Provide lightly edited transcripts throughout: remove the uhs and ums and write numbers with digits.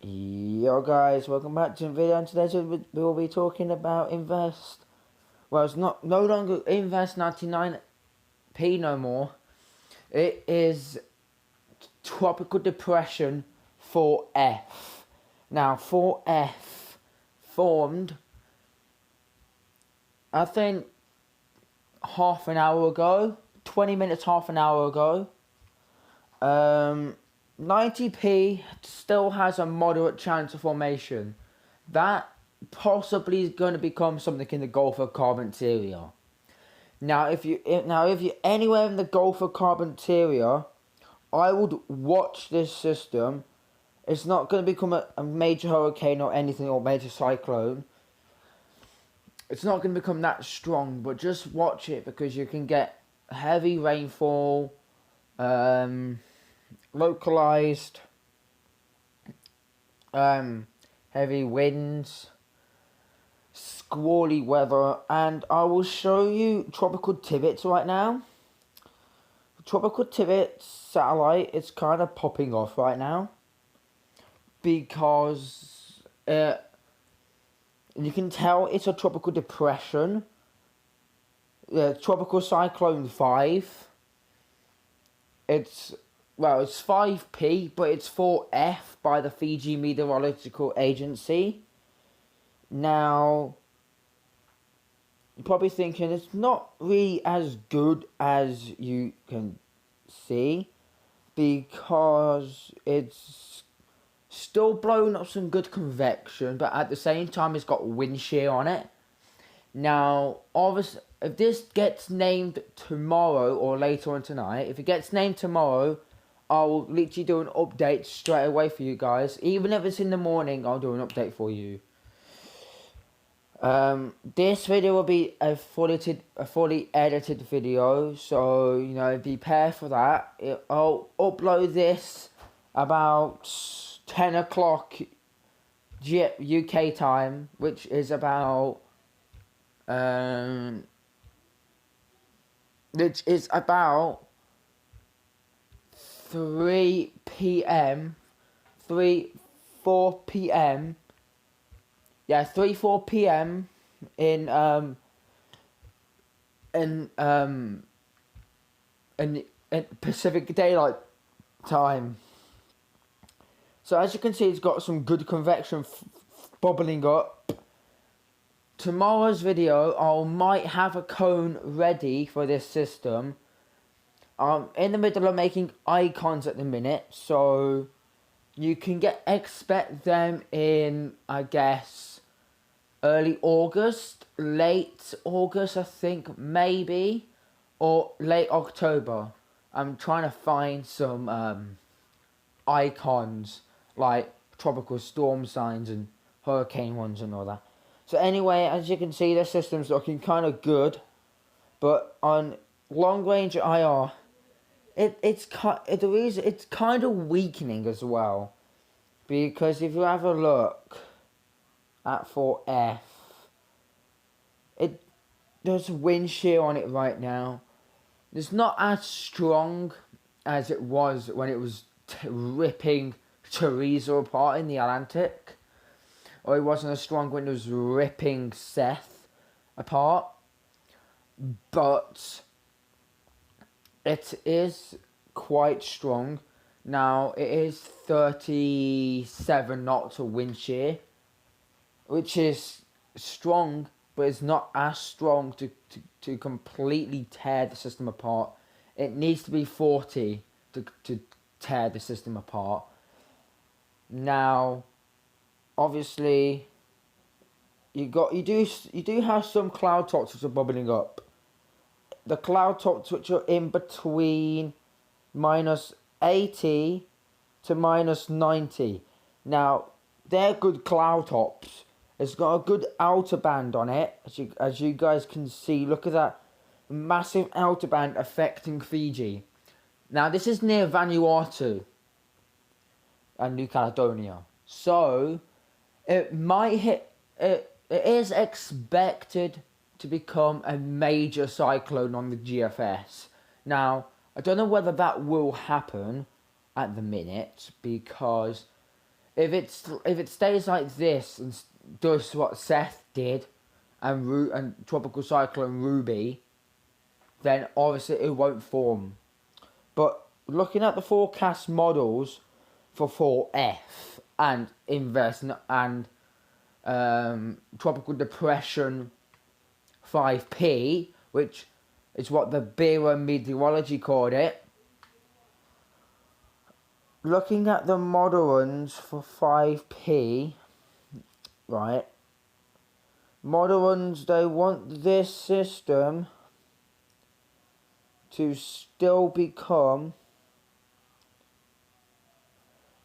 Yo guys, welcome back to the video, and today we will be talking about Invest. Well, it's no longer Invest 99p no more. It is Tropical Depression 4F. Now 4F formed, I think, half an hour ago, 20 minutes, half an hour ago. 90p still has a moderate chance of formation. That possibly is going to become something in the Gulf of Carpentaria. Now, if you're anywhere in the Gulf of Carpentaria, I would watch this system. It's not going to become a major hurricane or anything, or major cyclone. It's not going to become that strong, but just watch it because you can get heavy rainfall, localized heavy winds, squally weather, and I will show you Tropical Tibbetts right now. Tropical Tibbetts satellite is kind of popping off right now because you can tell it's a tropical depression. Tropical Cyclone 5. It's 5p, but it's 4F by the Fiji Meteorological Agency. Now, you're probably thinking it's not really as good as you can see, because it's still blowing up some good convection, but at the same time it's got wind shear on it. Now, obviously, if this gets named tomorrow or later on tonight, if it gets named tomorrow, I'll literally do an update straight away for you guys. Even if it's in the morning, I'll do an update for you. This video will be a fully edited video, so prepare for that. I'll upload this about 10 o'clock UK time, which is about 3 p.m. 4 p.m. Yeah, 4 p.m. in Pacific Daylight Time. So as you can see, it's got some good convection bubbling up. Tomorrow's video, I might have a cone ready for this system. I'm in the middle of making icons at the minute, so you can expect them in, I guess, early August, late August, I think, maybe, or late October. I'm trying to find some icons, like tropical storm signs and hurricane ones and all that. So anyway, as you can see, the system's looking kind of good, but on long range IR, it's kind of weakening as well, because if you have a look at 4F, there's wind shear on it right now. It's not as strong as it was when it was ripping Teresa apart in the Atlantic. Or it wasn't as strong when it was ripping Seth apart. But it is quite strong. Now, it is 37 knots of wind shear, which is strong, but it's not as strong to completely tear the system apart. It needs to be 40 to tear the system apart. Now, obviously, you do have some cloud tops which are bubbling up. The cloud tops which are in between -80 to -90. Now, they're good cloud tops. It's got a good outer band on it, as you guys can see. Look at that massive outer band affecting Fiji. Now, this is near Vanuatu and New Caledonia, so it might hit. It is expected to become a major cyclone on the GFS. Now, I don't know whether that will happen at the minute, because if it stays like this and does what Seth did, and Tropical Cyclone Ruby, then obviously it won't form. But looking at the forecast models for 4F and Inverse and Tropical Depression 5P, which is what the Bureau of Meteorology called it. Looking at the model runs for 5P, right? Model runs, they want this system to still become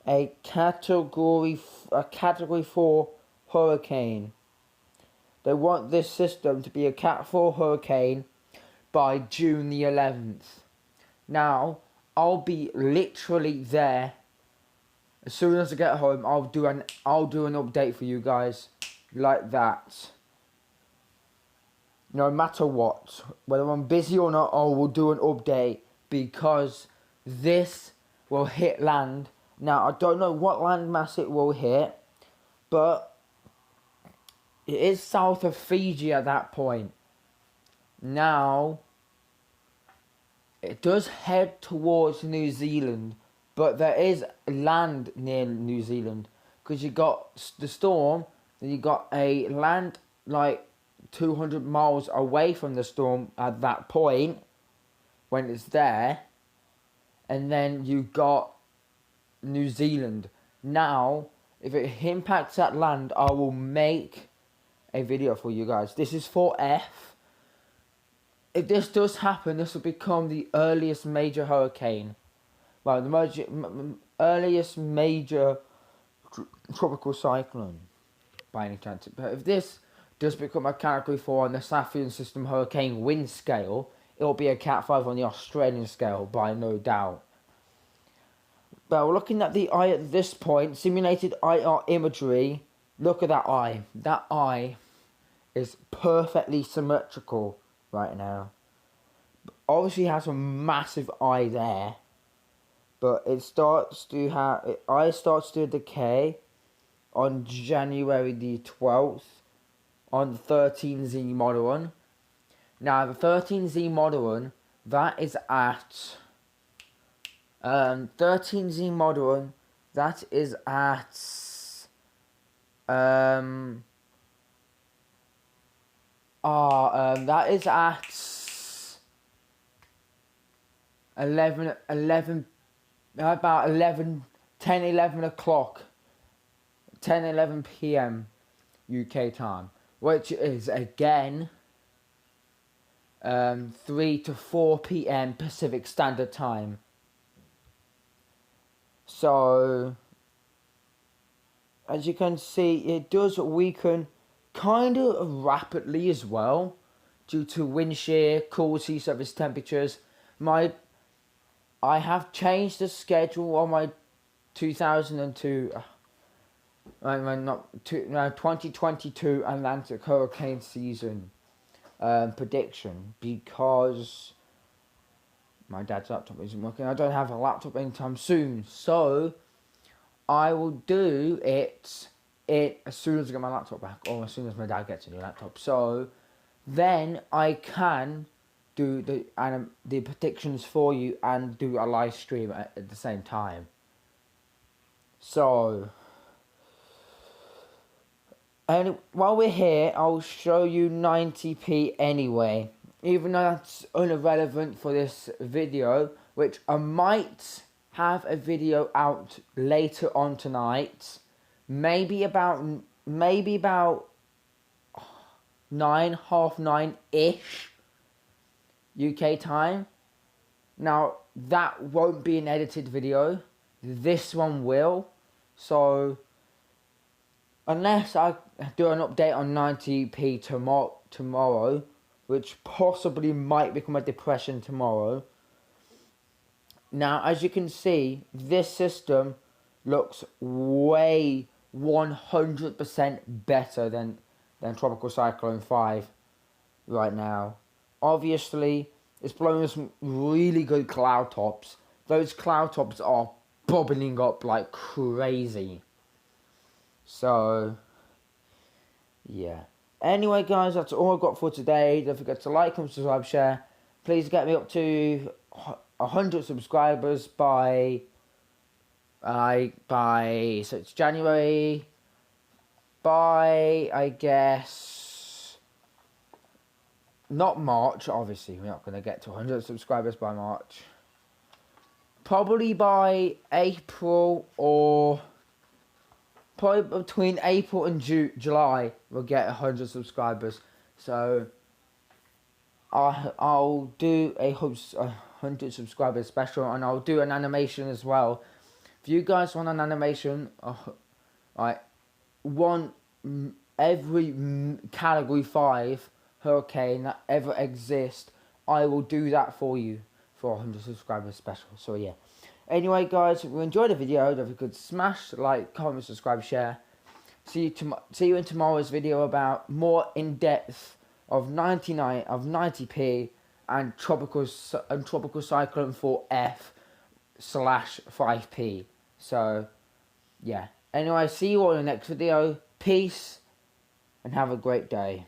a category 4 hurricane. They want this system to be a Cat 4 hurricane by June the 11th. Now, I'll be literally there. As soon as I get home, I'll do an update for you guys like that. No matter what, whether I'm busy or not, I will do an update because this will hit land. Now, I don't know what landmass it will hit, but it is south of Fiji at that point. Now, it does head towards New Zealand, but there is land near New Zealand because you got the storm, then you got a land like 200 miles away from the storm at that point when it's there, and then you got New Zealand. Now, if it impacts that land, I will make a video for you guys. This is 4F. If this does happen, this will become the earliest major hurricane. Well, the earliest major tropical cyclone by any chance. But if this does become a Category 4 on the Saffir-Simpson hurricane wind scale, it will be a Cat 5 on the Australian scale, by no doubt. But looking at the eye at this point, simulated IR imagery, look at that eye. That eye is perfectly symmetrical right now. Obviously has a massive eye there, but it starts to have, eye starts to decay on January the 12th on the 13Z model run. Now the 13Z model run, that is at 13Z model run, that is at that is at 11 o'clock, 11 p.m. UK time, which is again 3 to 4 p.m. Pacific Standard Time. So, as you can see, it does weaken kind of rapidly as well due to wind shear, cool sea surface temperatures. I have changed the schedule on my 2022 Atlantic hurricane season prediction because my dad's laptop isn't working. I don't have a laptop anytime soon, so I will do it as soon as I get my laptop back, or as soon as my dad gets a new laptop. So then I can do the predictions for you and do a live stream at the same time. So, and while we're here, I'll show you 90p anyway, even though that's irrelevant for this video, which I might have a video out later on tonight, maybe about 9:30ish UK time. Now that won't be an edited video, this one will, so unless I do an update on 90p tomorrow, which possibly might become a depression tomorrow. Now, as you can see, this system looks way 100% better than Tropical Cyclone 5 right now. Obviously, it's blowing some really good cloud tops. Those cloud tops are bubbling up like crazy. So, yeah. Anyway, guys, that's all I've got for today. Don't forget to like, comment, subscribe, share. Please get me up to 100 subscribers by so it's January, by, I guess, not March, obviously. We're not going to get to 100 subscribers by March. Probably by April, or probably between April and July, we'll get 100 subscribers. So I'll do a 100 subscribers special, and I'll do an animation as well. If you guys want an animation, want every Category 5 hurricane that ever exists, I will do that for you for 100 subscribers special. So yeah. Anyway, guys, if you enjoyed the video, don't forget to smash like, comment, subscribe, share. See you in tomorrow's video about more in depth of 90p and tropical cyclone 4F/5P. So yeah. Anyway, see you all in the next video. Peace and have a great day.